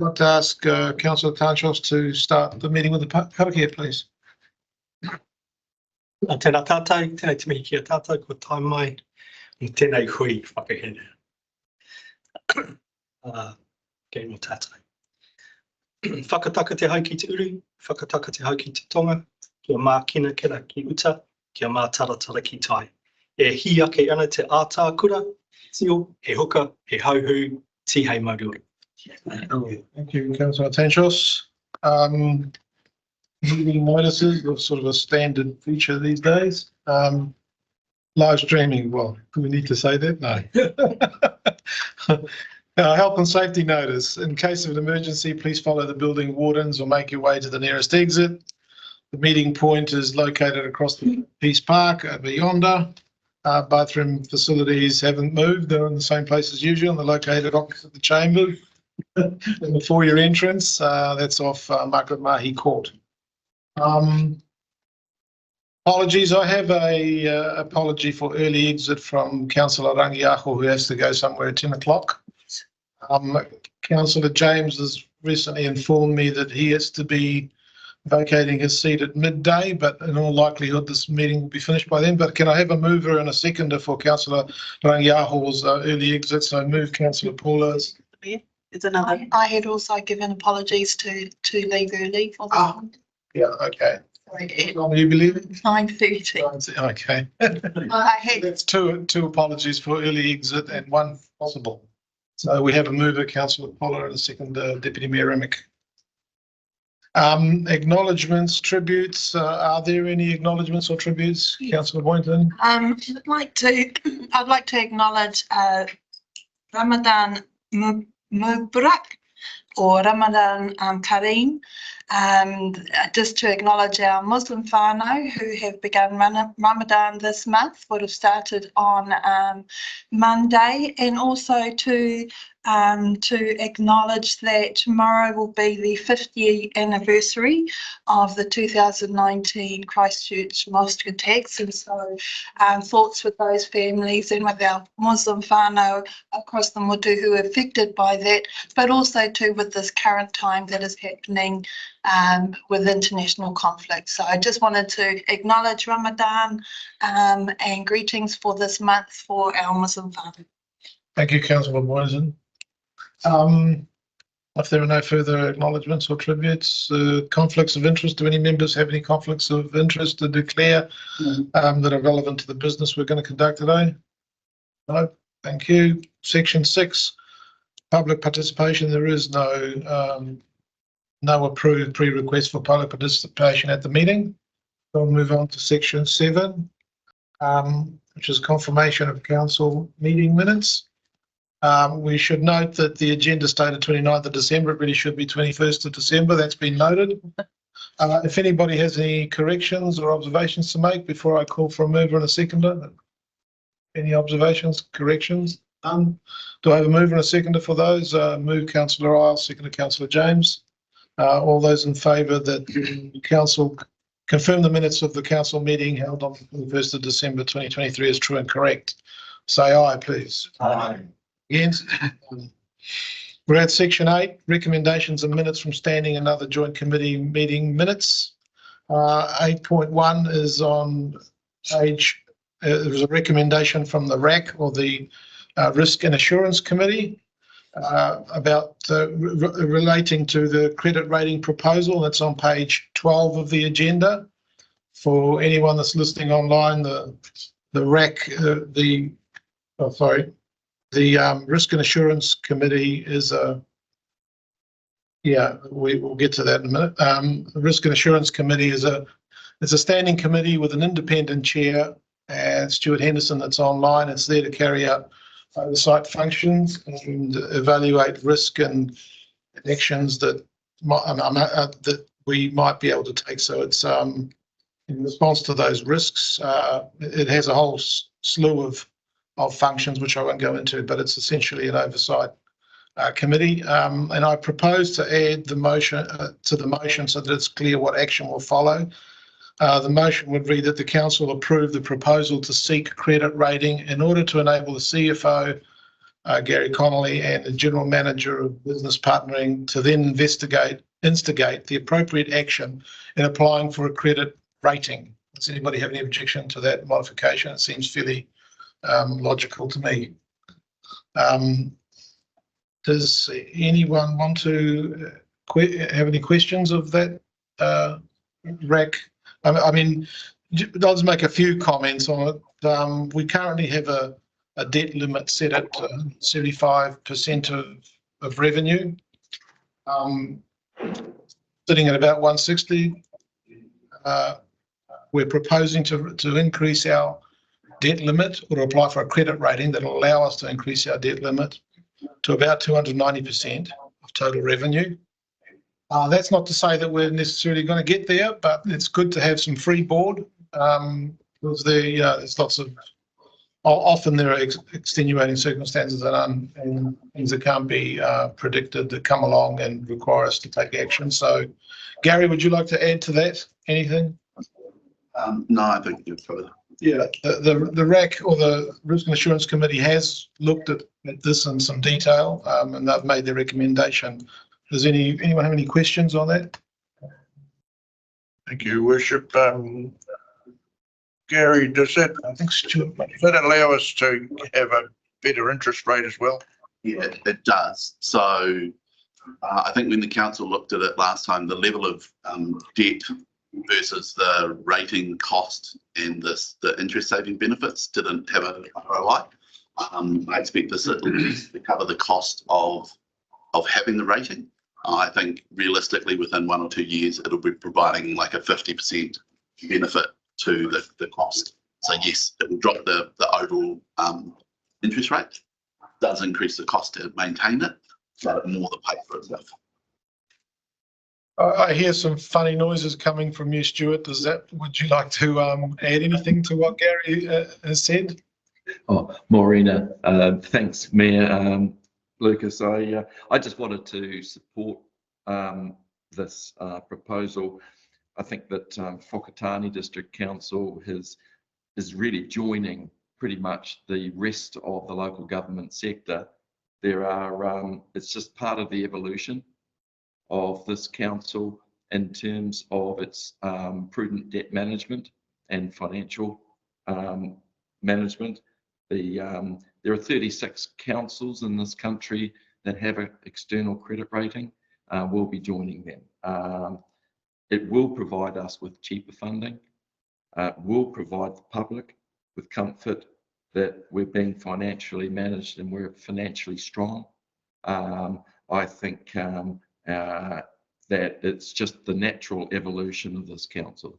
I'd like to ask Councillor Tanchos to start the meeting with the public here, please. Tēnā tātou, tēnei te mihi kia tātou, ko tai mai, tēnei hui whakahene. Kei no tātou. Whakataka te hau ki te uru, whakataka te hau ki te tonga, kia mākina kera ki uta, kia mātaratara ki tai. E hi ake ana te ātākura, tio, he huka, he hauhu, ti hei mauriora. Thank you, Councillor Tanchos. Meeting notices are sort of a standard feature these days. Live streaming, well, do we need to say that? No. Health and safety notice. In case of an emergency, please follow the building wardens or make your way to the nearest exit. The meeting point is located across the Peace Park over yonder. Bathroom facilities haven't moved. They're in the same place as usual. They're located opposite the chamber in the foyer entrance. That's off Margaret Mahi Court. Apologies. I have a apology for early exit from Councillor Rangiaho, who has to go somewhere at 10 o'clock. Councillor James has recently informed me that he has to be vacating his seat at midday, but in all likelihood this meeting will be finished by then. But can I have a mover and a seconder for Councillor Rangiaho's early exit? So move Councillor Paula's. I had also given apologies to leave early for this one. Yeah, okay. How long do you believe it? 9:30. Okay. I had That's two apologies for early exit and one possible. So we have a mover, Councillor Paula, and a second, Deputy Mayor Remick. Acknowledgements, tributes. Are there any acknowledgements or tributes, Councillor Boynton? I'd like to acknowledge Ramadan Mubarak or Ramadan Kareem, just to acknowledge our Muslim whānau who have begun Ramadan this month, would have started on Monday, and also to acknowledge that tomorrow will be the 50th anniversary of the 2019 Christchurch mosque attacks, and so thoughts with those families and with our Muslim whānau across the Motu who are affected by that, but also too with this current time that is happening with international conflict. So I just wanted to acknowledge Ramadan and greetings for this month for our Muslim whānau. Thank you, Councillor Boynton. If there are no further acknowledgements or tributes, conflicts of interest, do any members have any conflicts of interest to declare that are relevant to the business we're going to conduct today? No, thank you. Section 6, public participation. There is no approved pre-request for public participation at the meeting. We'll move on to Section 7, which is confirmation of council meeting minutes. We should note that the agenda stated 29th of December, it really should be 21st of December. That's been noted. If anybody has any corrections or observations to make before I call for a mover and a seconder, any observations, corrections? Do I have a mover and a seconder for those? Move Councillor Isles, seconder Councillor James. All those in favour that the council confirm the minutes of the council meeting held on the 1st of December 2023 is true and correct, say aye, please. Aye. Against? We're at Section 8, recommendations and minutes from standing and other joint committee meeting minutes. 8.1 is on page, there was a recommendation from the RAC, or the Risk and Assurance Committee, about relating to the credit rating proposal. That's on page 12 of the agenda. For anyone that's listening online, the RAC, the Risk and Assurance Committee is we will get to that in a minute. The Risk and Assurance Committee is a standing committee with an independent chair, and Stuart Henderson that's online. It's there to carry out oversight functions and evaluate risk and actions that we might be able to take. So it's in response to those risks. It has a whole slew of functions which I won't go into, but it's essentially an oversight committee. And I propose to add the motion to the motion so that it's clear what action will follow. The motion would read that the council approve the proposal to seek credit rating in order to enable the CFO Gary Connolly, and the General Manager of Business Partnering to then instigate the appropriate action in applying for a credit rating. Does anybody have any objection to that modification? It seems fairly logical to me. Does anyone want to have any questions of that RAC? I mean, I'll just make a few comments on it. We currently have a debt limit set at 75% of revenue, sitting at about 160. We're proposing to increase our debt limit or to apply for a credit rating that will allow us to increase our debt limit to about 290% of total revenue. That's not to say that we're necessarily going to get there, but it's good to have some free board because there's lots of, often there are extenuating circumstances and things that can't be predicted that come along and require us to take action. So, Gary, would you like to add to that? Anything? No, I think you've covered it. Yeah, the RAC or the Risk and Assurance Committee has looked at this in some detail and they've made their recommendation. Does anyone have any questions on that? Thank you, Worship. Gary, does that allow us to have a better interest rate as well? Yeah, it does. So I think when the council looked at it last time, the level of debt versus the rating cost and the interest saving benefits didn't have a ROI. I expect this at least to cover the cost of having the rating. I think realistically within 1 or 2 years it'll be providing like a 50% benefit to the cost. So yes, it will drop the overall interest rate. It does increase the cost to maintain it, but more the pay for itself. I hear some funny noises coming from you, Stuart. Would you like to add anything to what Gary has said? Oh, Maureen, thanks, Mayor. Lucas, I just wanted to support this proposal. I think that Whakatane District Council is really joining pretty much the rest of the local government sector. It's just part of the evolution of this council in terms of its prudent debt management and financial management. There are 36 councils in this country that have an external credit rating. We'll be joining them. It will provide us with cheaper funding. Will provide the public with comfort that we're being financially managed and we're financially strong. I think that it's just the natural evolution of this council.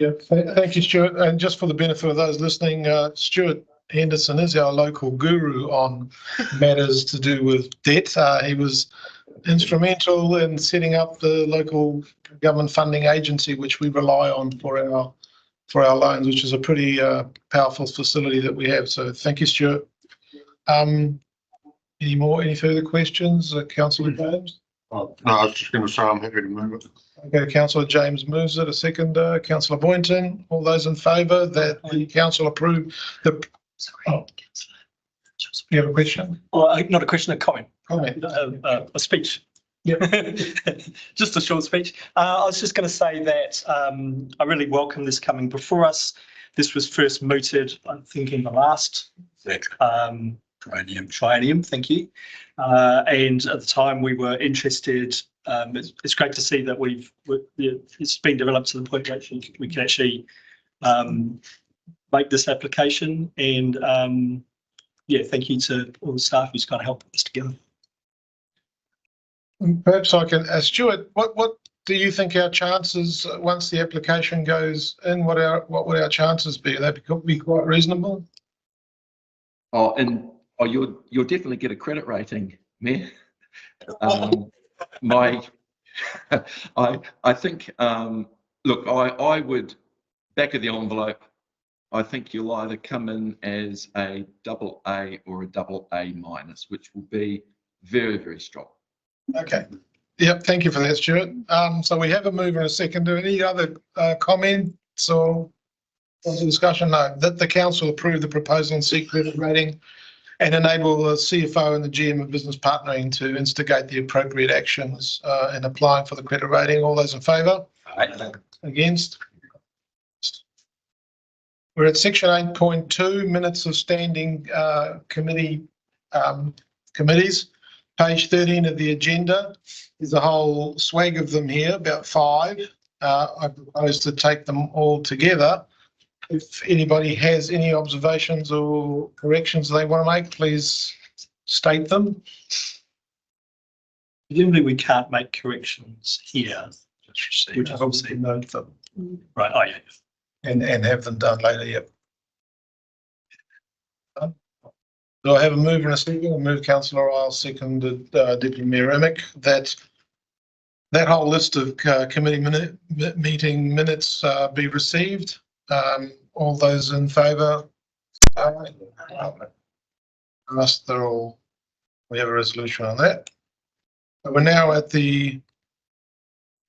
Yeah, thank you, Stuart. And just for the benefit of those listening, Stuart Henderson is our local guru on matters to do with debt. He was instrumental in setting up the local government funding agency, which we rely on for our loans, which is a pretty powerful facility that we have. So thank you, Stuart. Any further questions, Councillor James? No, I was just going to say I'm happy to move it. Okay, Councillor James moves it. A second, Councillor Boynton. All those in favour that the council approve the. Oh, you have a question? Not a question, a comment. Comment. A speech. Yeah. Just a short speech. I was just going to say that I really welcome this coming before us. This was first mooted, I think, in the last triennium. Thank you. And at the time we were interested. It's great to see that it's been developed to the point where we can actually make this application. And yeah, thank you to all the staff who's kind of helped put this together. Perhaps I can, Stuart, what do you think our chances, once the application goes in, what would our chances be? They be quite reasonable? You'll definitely get a credit rating, Mayor. I think, look, I would, back of the envelope, I think you'll either come in as a AA or a AA-, which will be very, very strong. Okay. Yep. Thank you for that, Stuart. So we have a mover and a seconder. Any other comments or discussion? No. That the council approve the proposal and seek credit rating and enable the CFO and the GM of business partnering to instigate the appropriate actions in applying for the credit rating. All those in favour? Against? We're at section 8.2, minutes of standing committees. Page 13 of the agenda. There's a whole swag of them here, about 5. I propose to take them all together. If anybody has any observations or corrections they want to make, please state them. Presumably we can't make corrections here. Which is obviously note them Right, oh yeah. and have them done later. Yep. Do I have a mover and a second? I'll move Councillor Isle, seconded Deputy Mayor Amick. That whole list of committee meeting minutes be received. All those in favour? Unless they're all, we have a resolution on that. We're now at the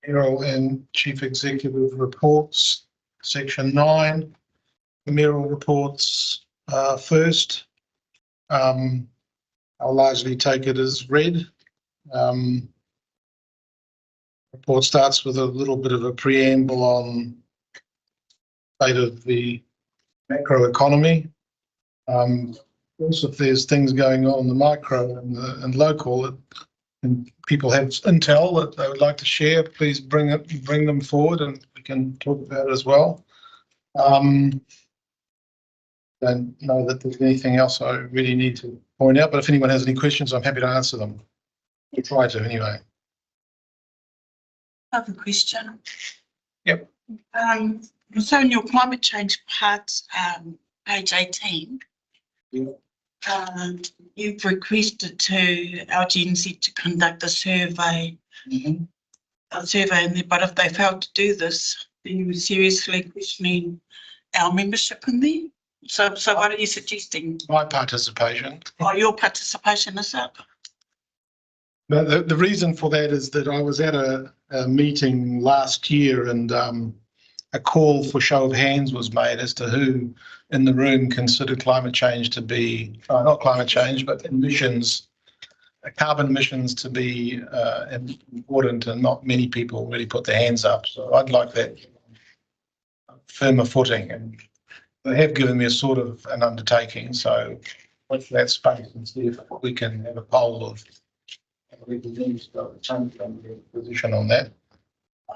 Mayoral and Chief Executive reports, section 9. The mayoral reports first. I'll largely take it as read. Report starts with a little bit of a preamble on state of the macro economy. Also, if there's things going on in the micro and local, and people have intel that they would like to share, please bring them forward, and we can talk about it as well. Don't know that there's anything else I really need to point out, but if anyone has any questions, I'm happy to answer them. We'll try to anyway. I have a question. Yep. So in your climate change part, page 18, you've requested to LGNZ to conduct a survey. In there, but if they fail to do this, then you're seriously questioning our membership in there. So what are you suggesting? My participation. Oh, your participation is that? But the reason for that is that I was at a meeting last year, and a call for show of hands was made as to who in the room considered climate change to be, not climate change, but emissions, carbon emissions to be important, and not many people really put their hands up. So I'd like that firmer footing, and they have given me a sort of an undertaking. So with that space, and see if we can have a poll of position on that.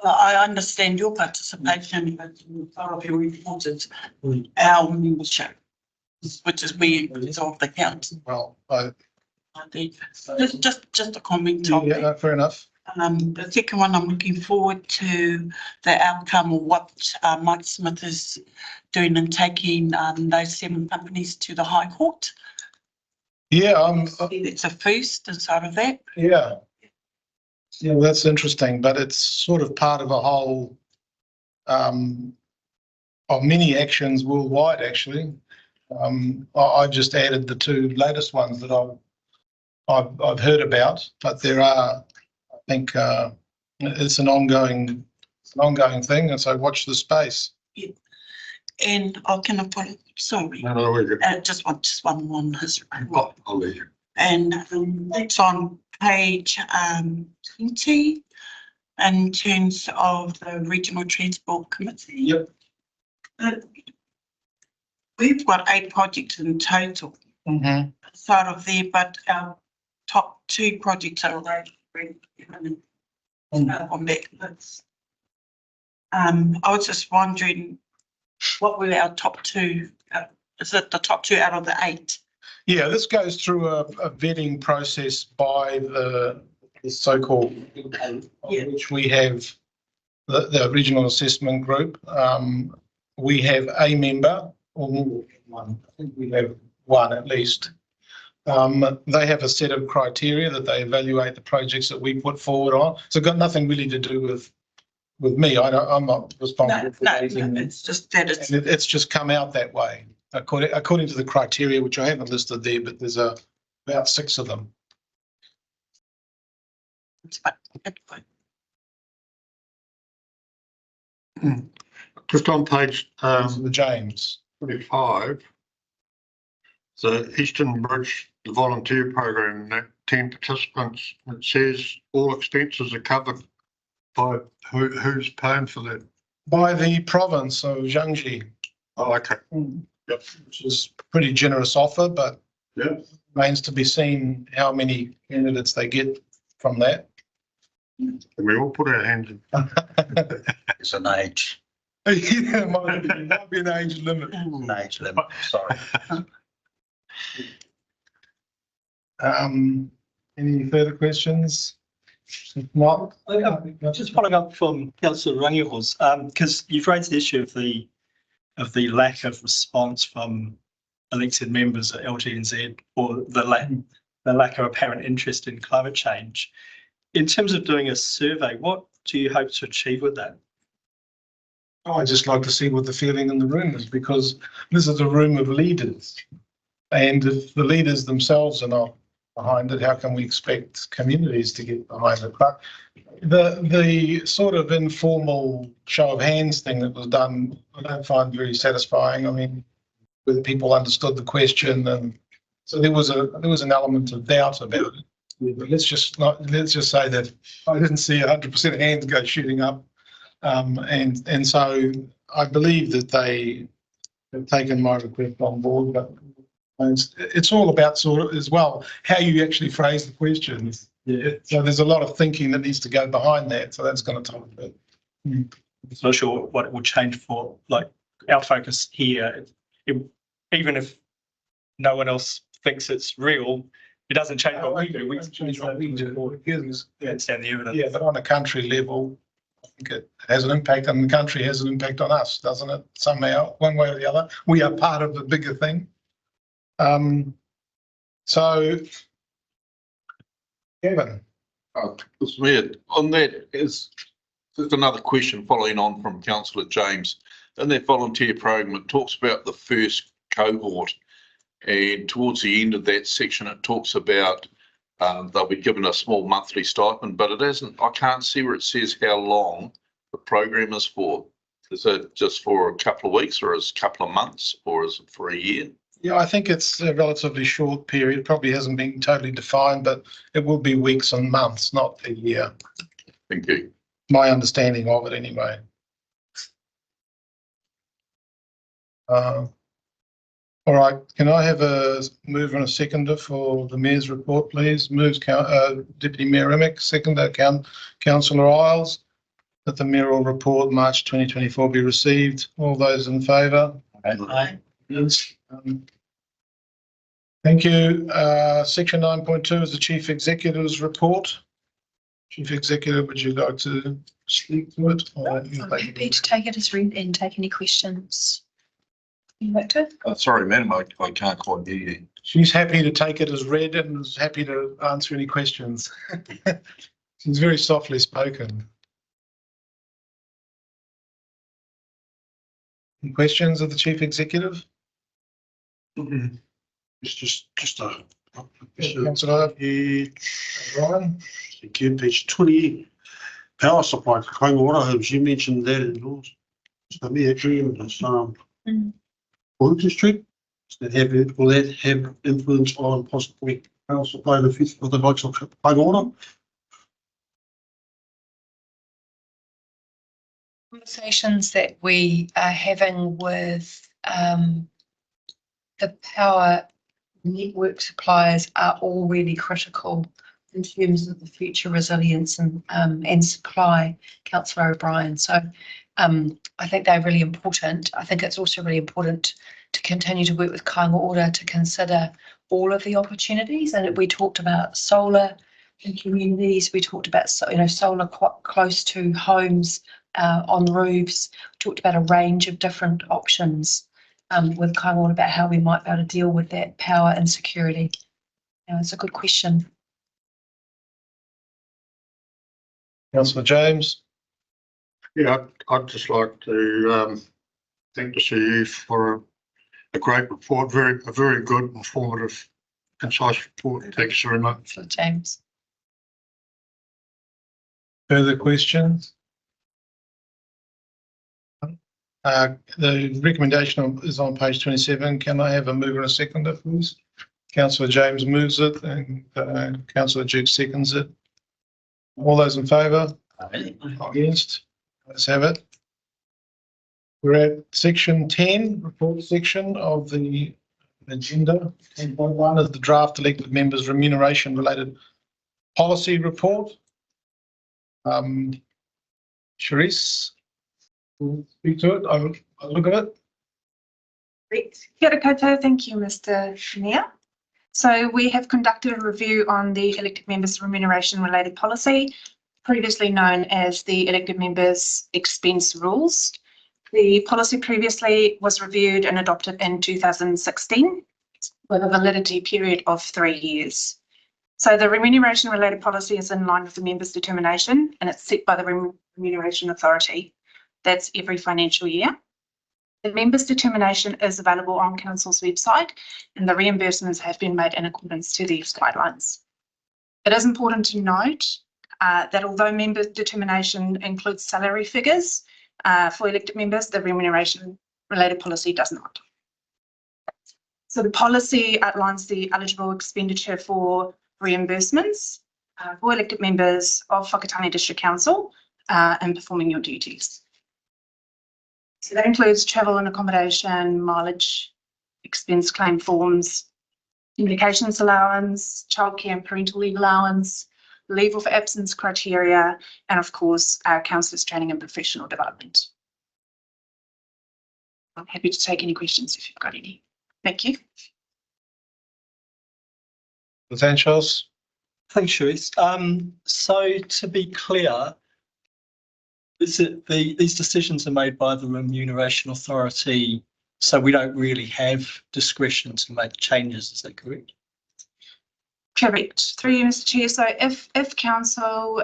I understand your participation, but part of your report is our membership, which is of the council. Well, Just a comment on yeah, that. fair enough. The second one, I'm looking forward to the outcome of what Mike Smith is doing and taking those 7 companies to the High Court. Yeah, It's a first inside of that. yeah. Yeah, well, that's interesting, but it's sort of part of a whole of many actions worldwide, actually. I just added the 2 latest ones that I've heard about, but there are, I think, it's an ongoing thing, and so watch the space. Yeah. And I can follow. Sorry, just one on his report. And it's on page 20 in terms of the Regional Transport Committee. Yep. We've got 8 projects in total sort of there, but our top 2 projects are already on that list. I was just wondering, what were our top 2? Is it the top 2 out of the 8? Yeah, this goes through a vetting process by the so-called, which we have the Regional Assessment Group. We have a member, or more than one. I think we have one at least. They have a set of criteria that they evaluate the projects that we put forward on. So it's got nothing really to do with me. I'm not responsible for raising them. It's just that it's just come out that way according to the criteria, which I haven't listed there, but there's about 6 of them. Just on page The James. 25, the Eastern Bridge, the volunteer program, that 10 participants, it says all expenses are covered by who's paying for that? By the province of Jiangxi, Oh, okay. yep, which is a pretty generous offer, but Yeah. remains to be seen how many candidates they get from that. We all put our hands in. It's an age, Yeah, might be an age limit. age limit, sorry. Any further questions? If not, Just following up from Councillor Rangiho's, because you've raised the issue of the lack of response from elected members at LGNZ, or the lack of apparent interest in climate change. In terms of doing a survey, what do you hope to achieve with that? I just like to see what the feeling in the room is, because this is a room of leaders. And if the leaders themselves are not behind it, how can we expect communities to get behind it? But the sort of informal show of hands thing that was done, I don't find very satisfying. I mean, whether people understood the question, and so there was an element of doubt about it. But let's just say that I didn't see 100% of hands go shooting up, and so I believe that they have taken my request on board. But it's all about sort of as well how you actually phrase the questions. Yeah. So there's a lot of thinking that needs to go behind that. So that's going to take a bit. I'm not sure what it will change for, like, our focus here. Even if no one else thinks it's real, it doesn't change what we do. We change what we do. understand the evidence. Yeah, but on a country level, I think it has an impact, and the country has an impact on us, doesn't it? Somehow, one way or the other, we are part of the bigger thing. So, Kevin. Mr. Mayor, on that is just another question following on from Councillor James. In that volunteer program, it talks about the first cohort, and towards the end of that section, it talks about they'll be given a small monthly stipend, but it isn't. I can't see where it says how long the program is for. Is it just for a couple of weeks, or is it a couple of months, or is it for a year? Yeah, I think it's a relatively short period. Probably hasn't been totally defined, but it will be weeks and months, not a year. Thank you. My understanding of it, anyway. All right, can I have a mover and a seconder for the Mayor's report, please? Moves Deputy Mayor Remick, seconder Councillor Isles, that the mayoral report March 2024 be received. All those in favour? Aye. Yes. Thank you. Section 9.2 is the Chief Executive's report. Chief Executive, would you like to speak to it? I'm happy to take it as read and take any questions. Victor? Sorry, madam, I can't quite hear you. She's happy to take it as read and is happy to answer any questions. She's very softly spoken. Any questions of the Chief Executive? It's just a. Councillor Ryan? Thank you, page 20. Power supply for Kainga Water Homes, you mentioned that in yours. So me actually, Wilson Street, will that have influence on possibly power supply in the future for the likes of Kainga Water? Conversations that we are having with the power network suppliers are all really critical in terms of the future resilience and supply, Councillor O'Brien. So I think they're really important. I think it's also really important to continue to work with Kainga Ora to consider all of the opportunities. And we talked about solar in communities. We talked about solar quite close to homes, on roofs. We talked about a range of different options with Kainga Ora about how we might be able to deal with that power insecurity. It's a good question. Councillor James? Yeah, I'd just like to thank the CE for a great report, a very good, informative, concise report. Thanks very much. For James. Further questions? The recommendation is on page 27. Can I have a mover and a seconder, please? Councillor James moves it and Councillor Duke seconds it. All those in favour? Against? Let's have it. We're at section 10, report section of the agenda. 10.1 is the draft elected members remuneration related policy report. Charisse, will speak to it. I'll look at it. Great. Kia ora koutou. Thank you, Mr. Mayor. So we have conducted a review on the elected members remuneration related policy, previously known as the elected members expense rules. The policy previously was reviewed and adopted in 2016 with a validity period of 3 years. So the remuneration related policy is in line with the members' determination and it's set by the Remuneration Authority. That's every financial year. The members' determination is available on Council's website and the reimbursements have been made in accordance to these guidelines. It is important to note that although member determination includes salary figures for elected members, the remuneration related policy does not. So the policy outlines the eligible expenditure for reimbursements for elected members of Whakatane District Council in performing your duties. So that includes travel and accommodation, mileage, expense claim forms, communications allowance, childcare and parental leave allowance, leave of absence criteria, and of course, councillors training and professional development. I'm happy to take any questions if you've got any. Thank you. Charles. Thanks, Charisse. So to be clear, is it these decisions are made by the Remuneration Authority, so we don't really have discretion to make changes, is that correct? Correct. Through you, Mr. Chair. So if council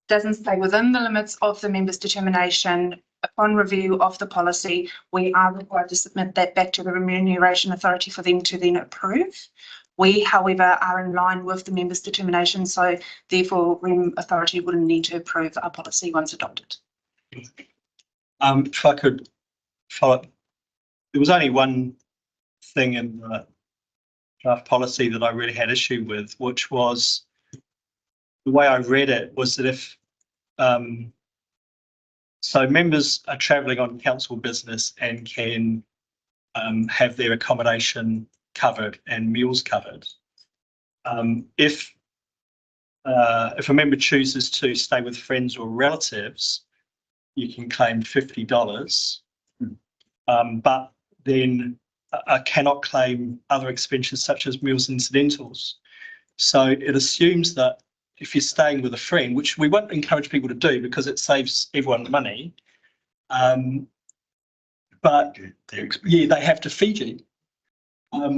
doesn't stay within the limits of the members' determination, upon review of the policy, we are required to submit that back to the Remuneration Authority for them to then approve. We, however, are in line with the members' determination, so therefore Rem Authority wouldn't need to approve our policy once adopted. If I could follow up, there was only one thing in the draft policy that I really had issue with, which was the way I read it was that if so members are travelling on council business and can have their accommodation covered and meals covered. If a member chooses to stay with friends or relatives, you can claim $50, but then I cannot claim other expenses such as meals and incidentals. So it assumes that if you're staying with a friend, which we won't encourage people to do because it saves everyone money, but yeah, they have to feed you,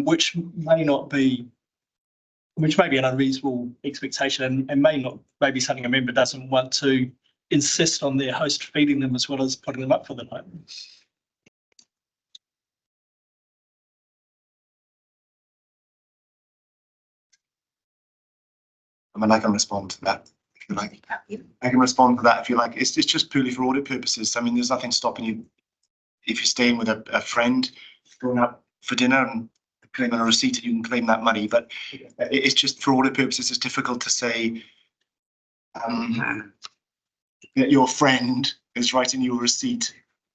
which may be an unreasonable expectation and may be something a member doesn't want to insist on their host feeding them as well as putting them up for the night. I mean, I can respond to that if you like. I can respond to that if you like. It's just purely for audit purposes. I mean, there's nothing stopping you if you're staying with a friend, going out for dinner and claiming a receipt, and you can claim that money. But it's just for audit purposes. It's difficult to say that your friend is writing you a receipt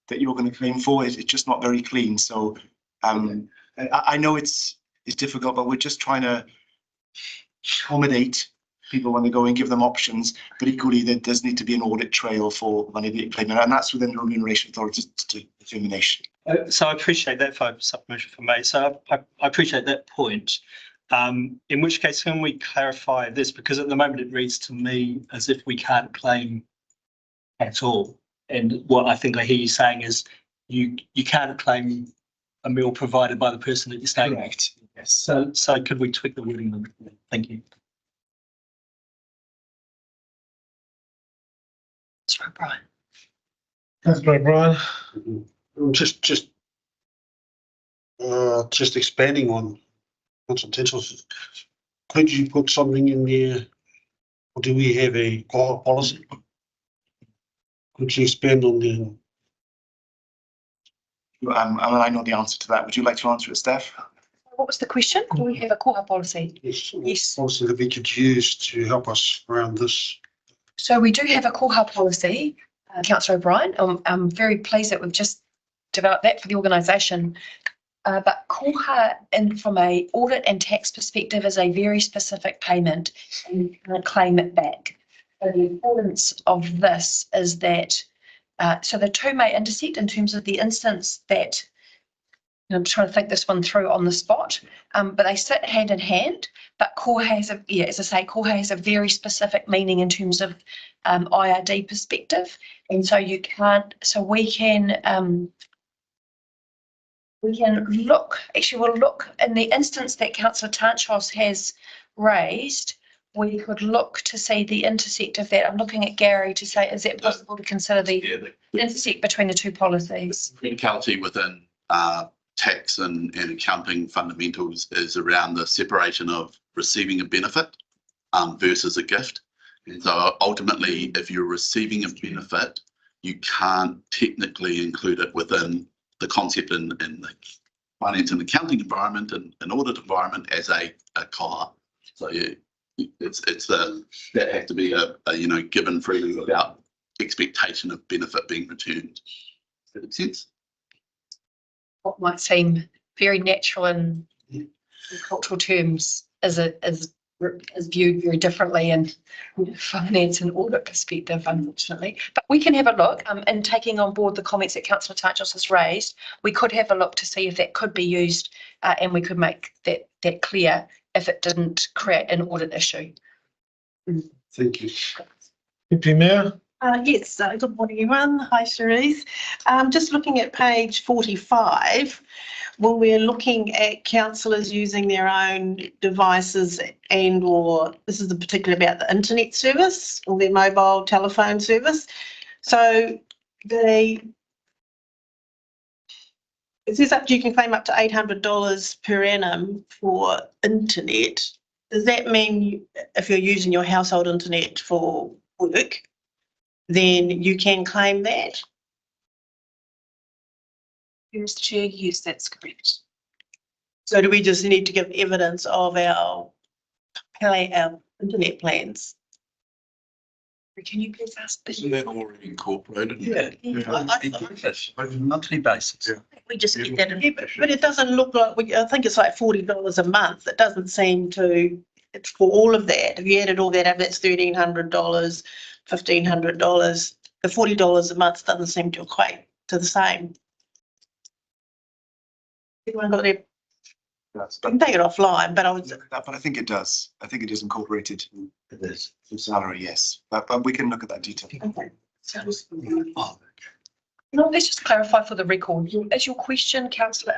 that you're going to claim for. It's just not very clean. So I know it's difficult, but we're just trying to accommodate people when they go and give them options, but equally there does need to be an audit trail for money that you're claiming, and that's within the Remuneration Authority's determination. So I appreciate that supplementary for me. So I appreciate that point. In which case, can we clarify this? Because at the moment it reads to me as if we can't claim at all. And what I think I hear you saying is you can't claim a meal provided by the person that you're staying with. Yes. So could we tweak the wording? Thank you. Councillor O'Brien. Councillor O'Brien. Just expanding on Councillor Tinsel's, could you put something in there, or do we have a core policy? Could you expand on the And I know the answer to that. Would you like to answer it, Steph? What was the question? Do we have a koha policy? Yes. Also that we could use to help us around this. So we do have a koha policy, Councillor O'Brien. I'm very pleased that we've just developed that for the organisation. But koha, and from a audit and tax perspective, is a very specific payment, and you can't claim it back. So the importance of this is that, so the two may intersect in terms of the instance that, and I'm trying to think this one through on the spot, but they sit hand in hand. But koha has a, yeah, as I say, koha has a very specific meaning in terms of IRD perspective, and so you can't. So we can look. Actually, we'll look in the instance that Councillor Tanchos has raised. We could look to see the intersect of that. I'm looking at Gary to say, is it possible to consider the intersect between the two policies? Criticality within tax and accounting fundamentals is around the separation of receiving a benefit versus a gift. And so ultimately, if you're receiving a benefit, you can't technically include it within the concept in the finance and accounting environment and an audit environment as a koha. So it's that has to be a given freely without expectation of benefit being returned. Does that make sense? What might seem very natural in cultural terms is viewed very differently in finance and audit perspective, unfortunately. But we can have a look, and taking on board the comments that Councillor Tanchos has raised, we could have a look to see if that could be used, and we could make that clear if it didn't create an audit issue. Thank you. Deputy Mayor? Yes, good morning, everyone. Hi, Cherise. Just looking at page 45, when we're looking at councillors using their own devices or this is particularly about the internet service or their mobile telephone service. So it says you can claim up to $800 per annum for internet. Does that mean if you're using your household internet for work, then you can claim that? Mr. Chair, yes, that's correct. So do we just need to give evidence of our internet plans? Can you please ask? Isn't that already incorporated? Yeah. Monthly basis. We just get that in. But it doesn't look like, I think it's like $40 a month. It doesn't seem to, it's for all of that. If you added all that up, that's $1,300, $1,500. The $40 a month doesn't seem to equate to the same. Everyone got their, I can take it offline, but But I think it does. I think it is incorporated. It is. In salary, yes. But we can look at that detail. okay. No, let's just clarify for the record. Is your question, Councillor,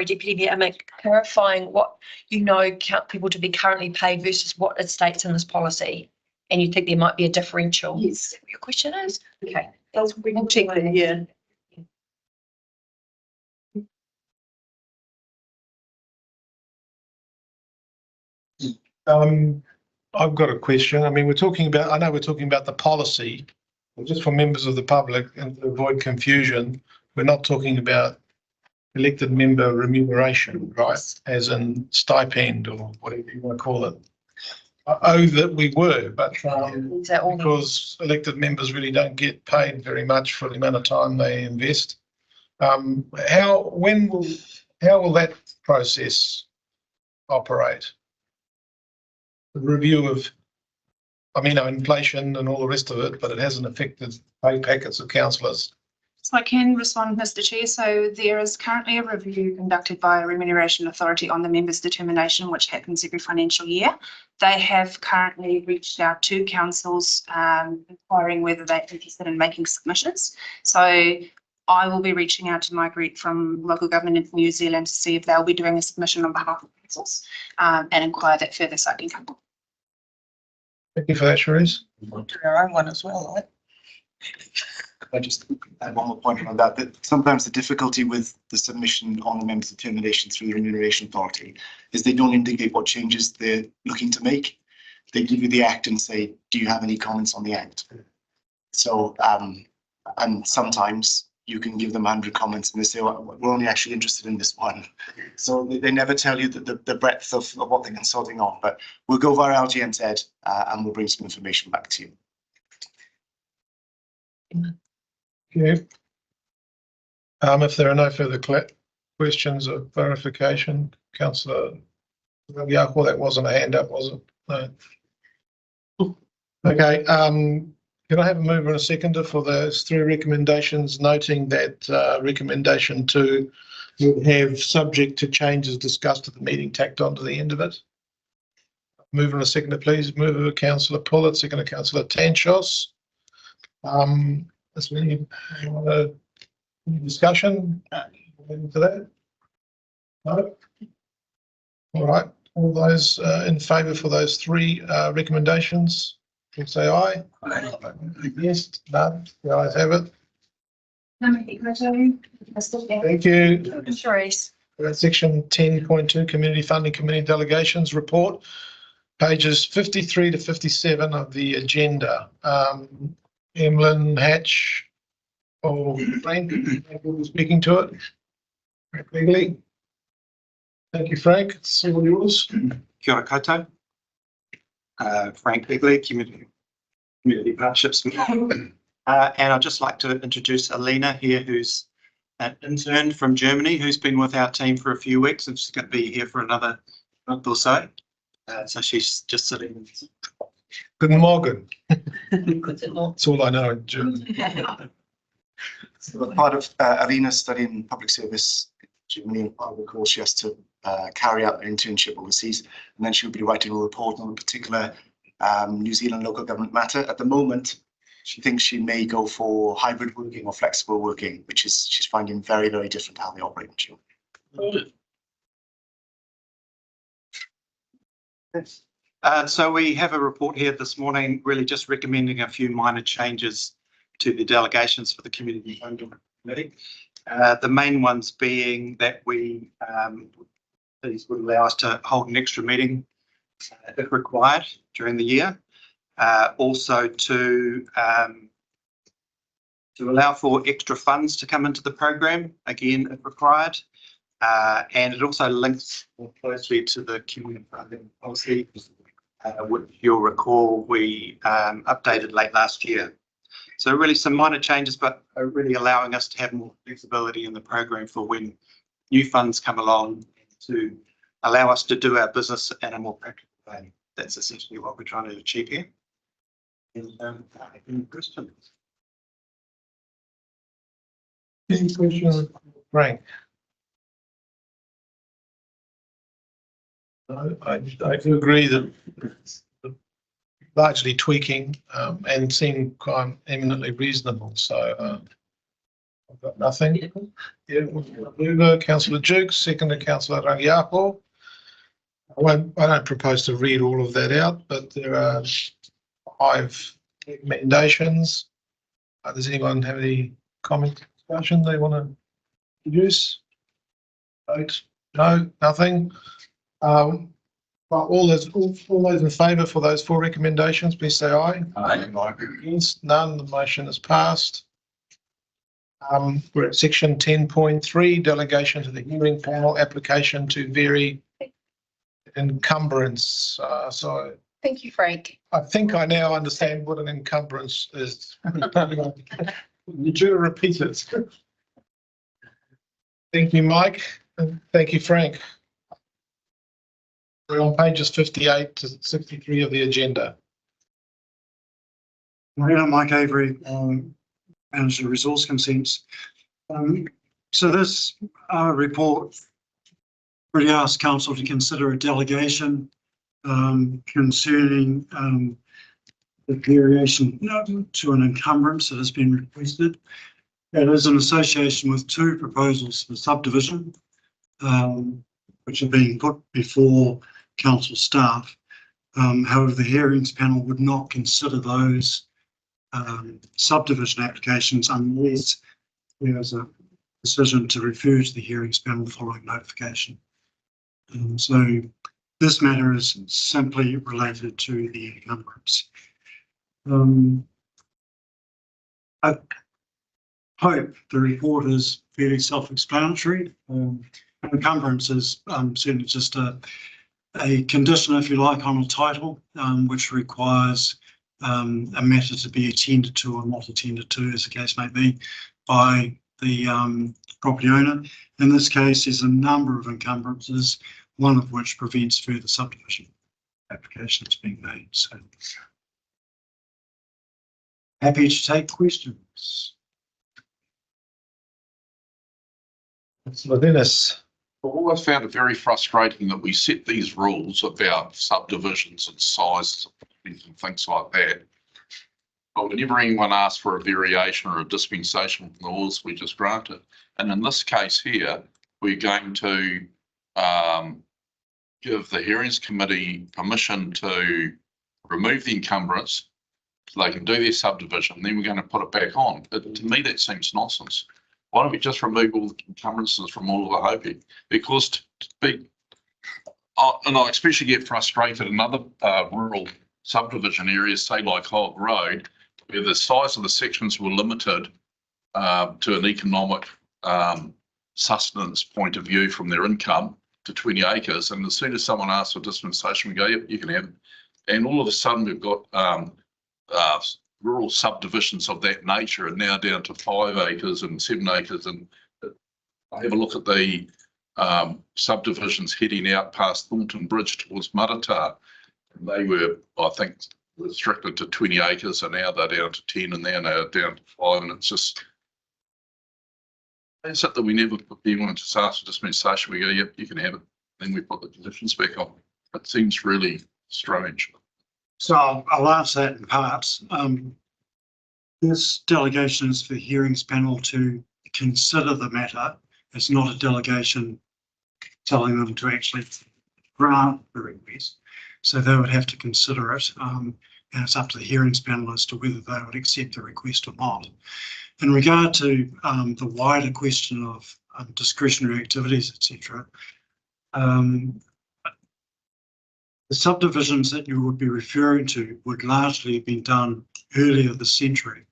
Deputy Mayor, clarifying what people to be currently paid versus what it states in this policy? And you think there might be a differential? Yes. Is that what your question is? Okay. We'll check that, yeah. I've got a question. I mean, I know we're talking about the policy, but just for members of the public and to avoid confusion, we're not talking about elected member remuneration, right? As in stipend or whatever you want to call it. That we were, but because elected members really don't get paid very much for the amount of time they invest. How will that process operate? The review of, inflation and all the rest of it, but it hasn't affected pay packets of councillors. So I can respond, Mr. Chair. So there is currently a review conducted by a remuneration authority on the members' determination, which happens every financial year. They have currently reached out to councils inquiring whether they're interested in making submissions. So I will be reaching out to my group from local government in New Zealand to see if they'll be doing a submission on behalf of councils and inquire that further so I can come. Thank you for that, Cherise. We'll do our own one as well, right? I just add one more point on that sometimes the difficulty with the submission on the members' determination through the remuneration authority is they don't indicate what changes they're looking to make. They give you the act and say, do you have any comments on the act? So, and sometimes you can give them 100 comments and they say, well, we're only actually interested in this one. So they never tell you the breadth of what they're consulting on, but we'll go via LGNZ and we'll bring some information back to you. Okay. If there are no further questions of verification, Councillor Rangiako, that wasn't a hand up, was it? No. Okay, can I have a mover and a seconder for those three recommendations, noting that recommendation 2 will have subject to changes discussed at the meeting tacked onto the end of it? Mover and a seconder, please. Mover Councillor Pullet, seconder Councillor Tanchos. Is there any discussion into that? No? All right. All those in favour for those three recommendations, please say aye. Aye. Yes, none. The ayes have it. Thank you. Cherise. Section 10.2 Community Funding Committee Delegations Report, pages 53 to 57 of the agenda. Emlyn, Hatch, or Frank will be speaking to it. Frank Begley. Thank you, Frank. It's all yours. Kia ora koutou. Frank Begley, Community Partnerships. And I'd just like to introduce Alina here, who's an intern from Germany, who's been with our team for a few weeks and she's going to be here for another month or so. So she's just sitting. Guten Morgen. That's all I know in German. So part of Alina's studying public service in Germany, part of the course she has to carry out an internship overseas, and then she'll be writing a report on a particular New Zealand local government matter. At the moment, she thinks she may go for hybrid working or flexible working, which is she's finding very, very different how they operate in Germany. So we have a report here this morning, really just recommending a few minor changes to the delegations for the Community Funding Committee. The main ones being that these would allow us to hold an extra meeting if required during the year. Also to allow for extra funds to come into the program, again, if required. And it also links more closely to the community funding policy, which you'll recall we updated late last year. So really some minor changes, but are really allowing us to have more flexibility in the program for when new funds come along to allow us to do our business in a more practical way. That's essentially what we're trying to achieve here. And any questions? Any questions, Frank? I do agree that largely tweaking and seem quite eminently reasonable. So I've got nothing. Yeah, mover, Councillor Jukes, seconder, Councillor Rangiako. I don't propose to read all of that out, but there are 5 recommendations. Does anyone have any comment, discussion they want to introduce? Vote? No, nothing. All those in favour for those 4 recommendations, please say aye. Aye. Against? None. The motion is passed. We're at section 10.3, delegation to the hearing panel, application to vary encumbrance. So Thank you, Frank. I think I now understand what an encumbrance is. You do repeat it. Thank you, Mike. And thank you, Frank. We're on pages 58 to 63 of the agenda. Mike Avery, Manager of Resource Consents. So this report really asks Council to consider a delegation concerning the variation to an encumbrance that has been requested. It is in association with 2 proposals for subdivision, which are being put before Council staff. However, the hearings panel would not consider those subdivision applications unless there is a decision to refer to the hearings panel following notification. So this matter is simply related to the encumbrance. hope the report is fairly self-explanatory. Encumbrance is certainly just a condition, if you like, on a title, which requires a matter to be attended to or not attended to, as the case may be, by the property owner. In this case, there's a number of encumbrances, one of which prevents further subdivision applications being made. So happy to take questions. Councillor Dennis. I've always found it very frustrating that we set these rules about subdivisions and sizes of properties and things like that. But whenever anyone asks for a variation or a dispensation from the laws, we just grant it. And in this case here, we're going to give the hearings committee permission to remove the encumbrance so they can do their subdivision, then we're going to put it back on. But to me, that seems nonsense. Why don't we just remove all the encumbrances from all of the hoping? Because to be, and I especially get frustrated in other rural subdivision areas, say like Hog Road, where the size of the sections were limited to an economic sustenance point of view from their income to 20 acres. And as soon as someone asks for dispensation, we go, yep, you can have it. And all of a sudden we've got rural subdivisions of that nature are now down to 5 acres and 7 acres. And I have a look at the subdivisions heading out past Thornton Bridge towards Maratā. And they were, I think, restricted to 20 acres, and now they're down to 10, and now they're down to 5. And it's just, it's it that we never put anyone to ask for dispensation. We go, yep, you can have it. Then we put the conditions back on. It seems really strange. So I'll answer that in parts. This delegation is for the hearings panel to consider the matter. It's not a delegation telling them to actually grant the request. So they would have to consider it. And it's up to the hearings panel as to whether they would accept the request or not. In regard to the wider question of discretionary activities, etc., the subdivisions that you would be referring to would largely have been done earlier this century.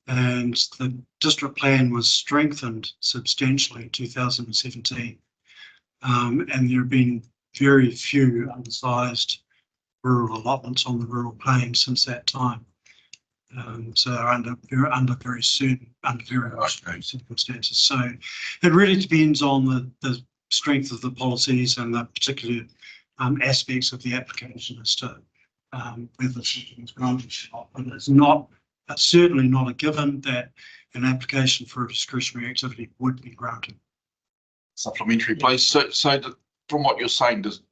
And the district plan was strengthened substantially in 2017. And there have been very few undersized rural allotments on the rural plain since that time. So under very circumstances. So it really depends on the strength of the policies and the particular aspects of the application as to whether something is granted or not. But it's not, certainly not a given that an application for a discretionary activity would be granted. Supplementary, please. So from what you're saying, does,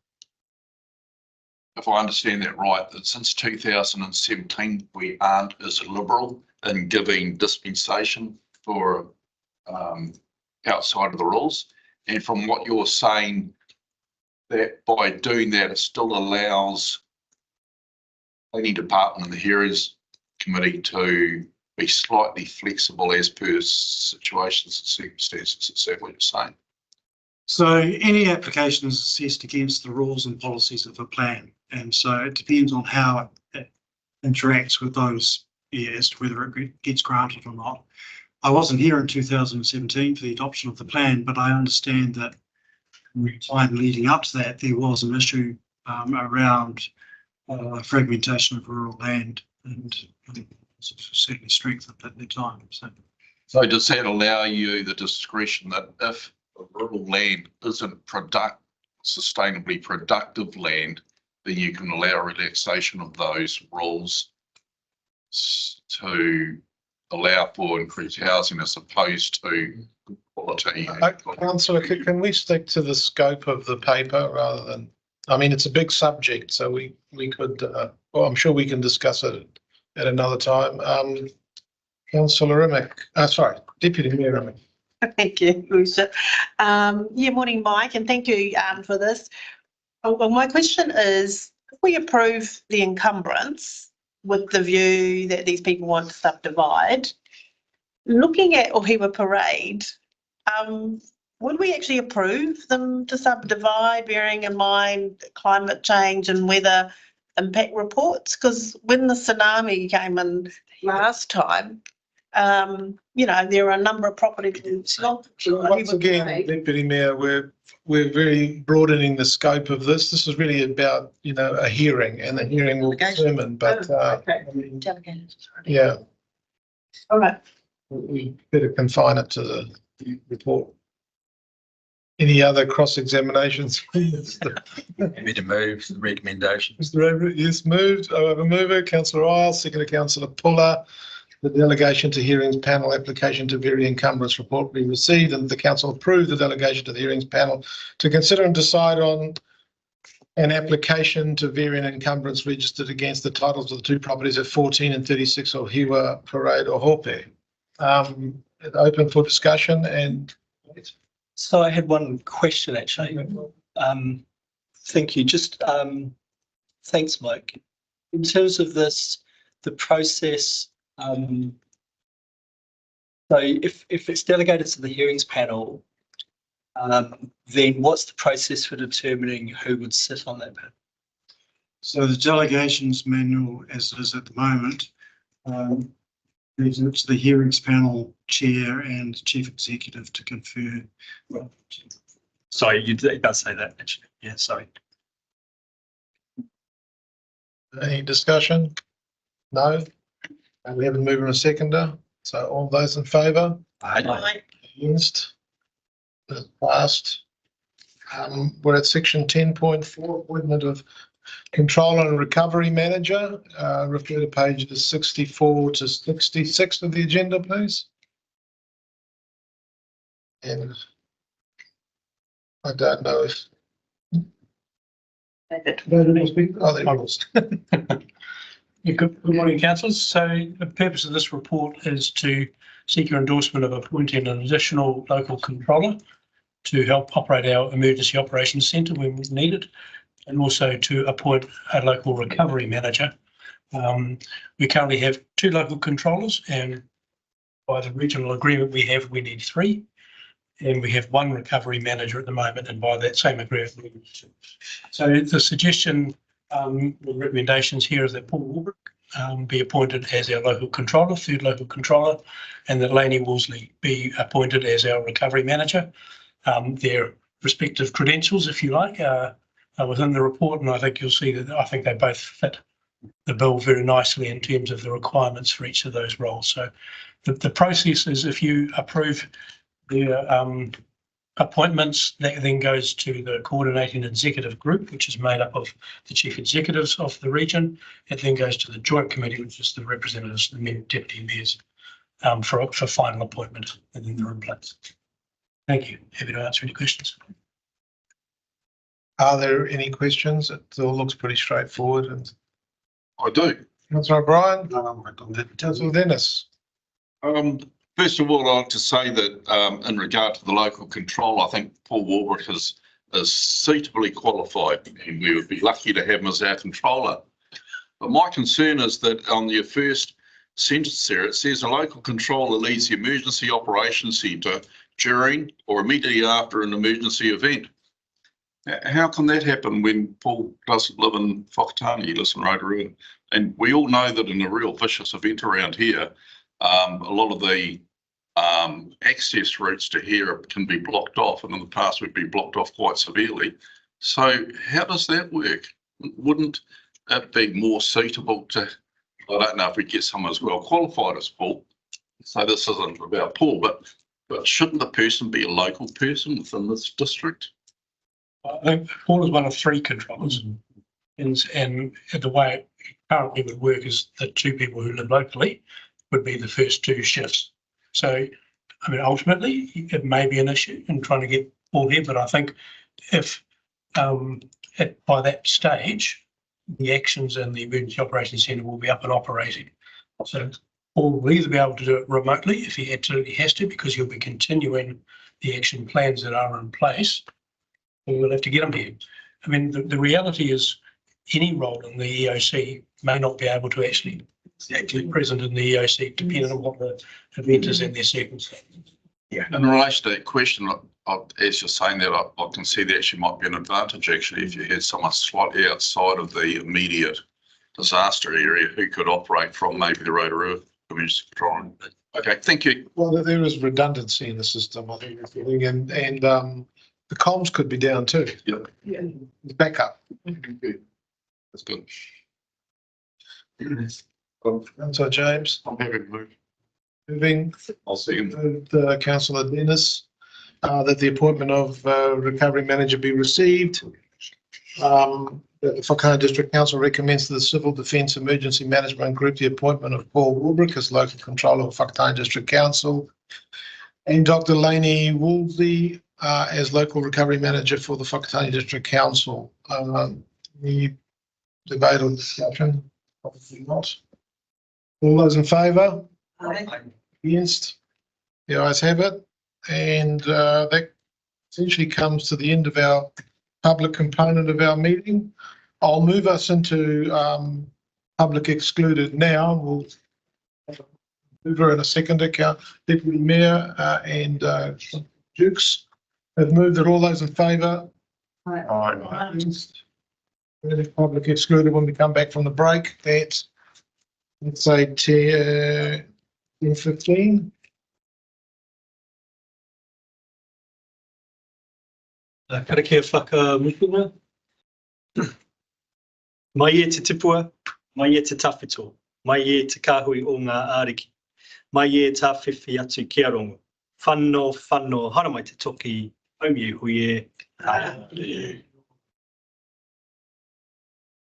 if I understand that right, that since 2017 we aren't as liberal in giving dispensation for outside of the rules, and from what you're saying, that by doing that it still allows any department in the hearings committee to be slightly flexible as per situations and circumstances. Is that what you're saying? So any application is assessed against the rules and policies of a plan. And so it depends on how it interacts with those as to whether it gets granted or not. I wasn't here in 2017 for the adoption of the plan, but I understand that in the time leading up to that, there was an issue around fragmentation of rural land, and I think it was certainly strengthened at the time. So does that allow you the discretion that if rural land isn't sustainably productive land, then you can allow relaxation of those rules to allow for increased housing as opposed to quality? Councillor, can we stick to the scope of the paper rather than, I mean, it's a big subject, so we could, well, I'm sure we can discuss it at another time. Councillor Rimick, sorry, Deputy Mayor Rimick. Thank you, Lucia. Yeah, morning, Mike, and thank you for this. Well, my question is, if we approve the encumbrance with the view that these people want to subdivide, looking at Ohiwa Parade, would we actually approve them to subdivide, bearing in mind climate change and weather impact reports? Because when the tsunami came in last time, You know, there are a number of properties in Scotland. Once again, Deputy Mayor, we're very broadening the scope of this. This is really about, you know, a hearing, and the hearing will determine, but, Okay. I mean, Delegated. yeah, All right. we better confine it to the report. Any other cross-examinations? Happy to move the recommendation. Mr. Avery, yes, moved. I have a mover, councillor Isles, second councillor Puller. The delegation to hearings panel application to vary encumbrance report be received, and the council approve the delegation to the hearings panel to consider and decide on an application to vary an encumbrance registered against the titles of the two properties at 14 and 36 of Hiwa Parade or Hope. Open for discussion, and So I had one question actually. Thank you. Just thanks, Mike. In terms of this, the process. So if it's delegated to the hearings panel, then what's the process for determining who would sit on that panel? So the delegations manual, as it is at the moment, leaves it to the hearings panel chair and chief executive to confer. Sorry, it does say that actually. Yeah, sorry. any discussion? No? And we have a mover and a seconder. So all those in favour? Aye. Against? Passed. We're at section 10.4, appointment of controller and recovery manager. Refer to pages 64 to 66 of the agenda, please. And I don't know if. Oh, they lost. Yeah, good morning, councillors. So the purpose of this report is to seek your endorsement of appointing an additional local controller to help operate our emergency operations centre when needed, and also to appoint a local recovery manager. We currently have 2 local controllers, and by the regional agreement we have, we need 3. And we have 1 recovery manager at the moment, and by that same agreement we need 2. So the suggestion, the recommendations here is that Paul Warbrick be appointed as our local controller, 3rd local controller, and that Lainey Wolseley be appointed as our recovery manager. Their respective credentials, if you like, are within the report, and I think you'll see that I think they both fit the bill very nicely in terms of the requirements for each of those roles. So the process is, if you approve their appointments, that then goes to the coordinating executive group, which is made up of the chief executives of the region. It then goes to the joint committee, which is the representatives, the deputy mayors, for final appointment, and then they're in place. Thank you. Happy to answer any questions. Are there any questions? It all looks pretty straightforward. And I do. Councillor O'Brien? No, Councillor Dennis? First of all, I'd like to say that in regard to the local control, I think Paul Warbrick is suitably qualified, and we would be lucky to have him as our controller. But my concern is that on your first sentence there, it says a local controller leads the emergency operations centre during or immediately after an emergency event. How can that happen when Paul doesn't live in Whakatane, he lives in Rotorua? And we all know that in a real vicious event around here, a lot of the access routes to here can be blocked off, and in the past we've been blocked off quite severely. So how does that work? Wouldn't it be more suitable to, I don't know if we get someone as well qualified as Paul, so this isn't about Paul, but shouldn't the person be a local person within this district? I think Paul is one of 3 controllers, and the way it currently would work is the 2 people who live locally would be the first 2 shifts. So, I mean, ultimately, it may be an issue in trying to get Paul here, but I think if by that stage, the actions in the Emergency Operations Centre will be up and operating. So Paul will either be able to do it remotely if he absolutely has to, because he'll be continuing the action plans that are in place, or we'll have to get him here. I mean, the reality is any role in the EOC may not be able to actually present in the EOC, depending on what the event is in their circumstances. Yeah. In relation to that question, as you're saying that, I can see that actually might be an advantage actually if you had someone slightly outside of the immediate disaster area who could operate from maybe the Rotorua emergency control. Okay, thank you. Well, there is redundancy in the system, I think, and the comms could be down too. Yep. Backup. That's good. So James, I'm happy to move. moving I'll second. the councillor Dennis, that the appointment of recovery manager be received. That the Whakatāne District Council recommends to the Civil Defence Emergency Management Group the appointment of Paul Warbrick as local controller of Whakatāne District Council and Dr. Lainey Woolsey as local recovery manager for the Whakatāne District Council. Any debate or discussion? Probably not. All those in favour? Against? The ayes have it. And that essentially comes to the end of our public component of our meeting. I'll move us into public excluded now. We'll move her in a second. Account Deputy Mayor and Dukes have moved it. All those in favour? Against? Public excluded when we come back from the break at, let's say, 10:15. Karakia whakamutunga. Mai e te tipua, mai e te tawhito, mai e te kāhui o ngā āriki, mai e tā whiwhi atu ki a rongo. Whanno, haramai te toki, haumi e hui e.